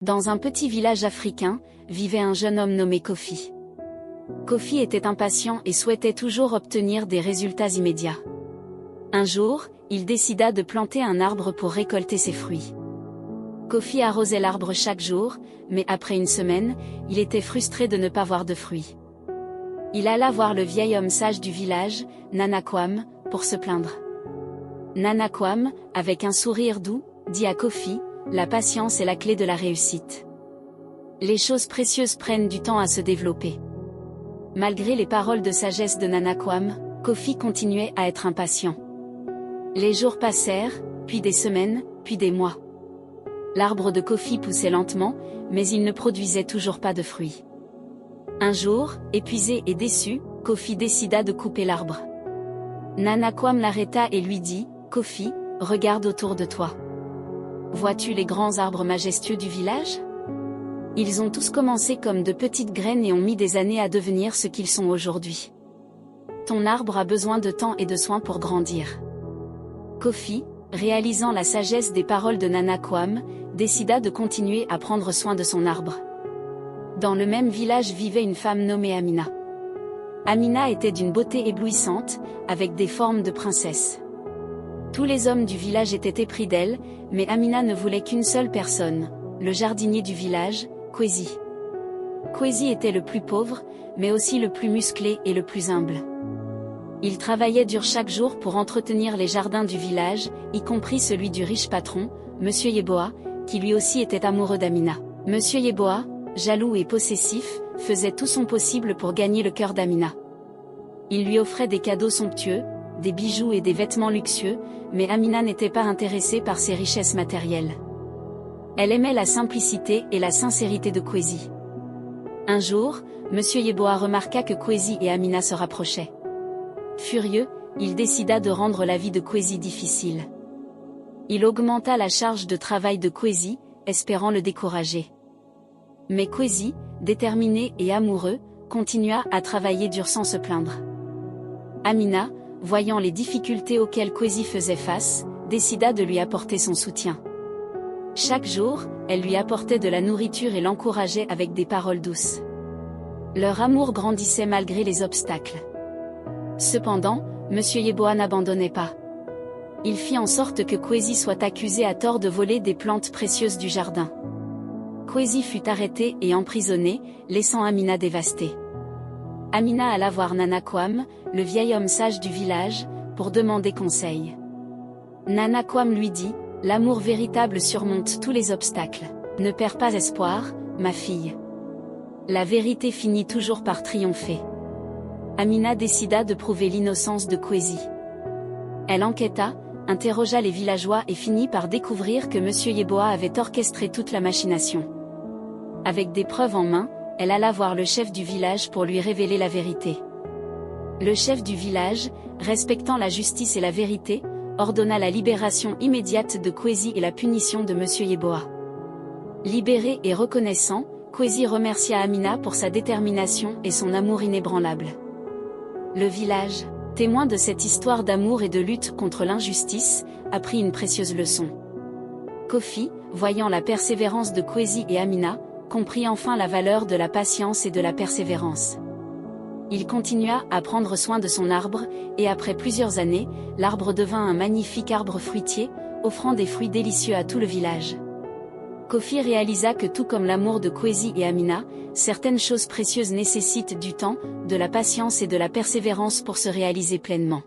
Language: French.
Dans un petit village africain, vivait un jeune homme nommé Kofi. Kofi était impatient et souhaitait toujours obtenir des résultats immédiats. Un jour, il décida de planter un arbre pour récolter ses fruits. Kofi arrosait l'arbre chaque jour, mais après une semaine, il était frustré de ne pas voir de fruits. Il alla voir le vieil homme sage du village, Nanakwam, pour se plaindre. Nanakwam, avec un sourire doux, dit à Kofi, « La patience est la clé de la réussite. Les choses précieuses prennent du temps à se développer. » Malgré les paroles de sagesse de Nanakwam, Kofi continuait à être impatient. Les jours passèrent, puis des semaines, puis des mois. L'arbre de Kofi poussait lentement, mais il ne produisait toujours pas de fruits. Un jour, épuisé et déçu, Kofi décida de couper l'arbre. Nanakwam l'arrêta et lui dit, « Kofi, regarde autour de toi. Vois-tu les grands arbres majestueux du village? Ils ont tous commencé comme de petites graines et ont mis des années à devenir ce qu'ils sont aujourd'hui. Ton arbre a besoin de temps et de soins pour grandir. » Kofi, réalisant la sagesse des paroles de Nanakwam, décida de continuer à prendre soin de son arbre. Dans le même village vivait une femme nommée Amina. Amina était d'une beauté éblouissante, avec des formes de princesse. Tous les hommes du village étaient épris d'elle, mais Amina ne voulait qu'une seule personne, le jardinier du village, Kwesi. Kwesi était le plus pauvre, mais aussi le plus musclé et le plus humble. Il travaillait dur chaque jour pour entretenir les jardins du village, y compris celui du riche patron, Monsieur Yeboah, qui lui aussi était amoureux d'Amina. Monsieur Yeboah, jaloux et possessif, faisait tout son possible pour gagner le cœur d'Amina. Il lui offrait des cadeaux somptueux, des bijoux et des vêtements luxueux, mais Amina n'était pas intéressée par ses richesses matérielles. Elle aimait la simplicité et la sincérité de Kwesi. Un jour, Monsieur Yeboah remarqua que Kwesi et Amina se rapprochaient. Furieux, il décida de rendre la vie de Kwesi difficile. Il augmenta la charge de travail de Kwesi, espérant le décourager. Mais Kwesi, déterminé et amoureux, continua à travailler dur sans se plaindre. Amina, voyant les difficultés auxquelles Kwesi faisait face, décida de lui apporter son soutien. Chaque jour, elle lui apportait de la nourriture et l'encourageait avec des paroles douces. Leur amour grandissait malgré les obstacles. Cependant, Monsieur Yeboah n'abandonnait pas. Il fit en sorte que Kwesi soit accusé à tort de voler des plantes précieuses du jardin. Kwesi fut arrêté et emprisonné, laissant Amina dévastée. Amina alla voir Nanakwam, le vieil homme sage du village, pour demander conseil. Nanakwam lui dit, « L'amour véritable surmonte tous les obstacles. Ne perds pas espoir, ma fille. La vérité finit toujours par triompher. » Amina décida de prouver l'innocence de Kwesi. Elle enquêta, interrogea les villageois et finit par découvrir que Monsieur Yeboah avait orchestré toute la machination. Avec des preuves en main, elle alla voir le chef du village pour lui révéler la vérité. Le chef du village, respectant la justice et la vérité, ordonna la libération immédiate de Kwesi et la punition de Monsieur Yeboah. Libéré et reconnaissant, Kwesi remercia Amina pour sa détermination et son amour inébranlable. Le village, témoin de cette histoire d'amour et de lutte contre l'injustice, apprit une précieuse leçon. Kofi, voyant la persévérance de Kwesi et Amina, comprit enfin la valeur de la patience et de la persévérance. Il continua à prendre soin de son arbre, et après plusieurs années, l'arbre devint un magnifique arbre fruitier, offrant des fruits délicieux à tout le village. Kofi réalisa que tout comme l'amour de Kwesi et Amina, certaines choses précieuses nécessitent du temps, de la patience et de la persévérance pour se réaliser pleinement.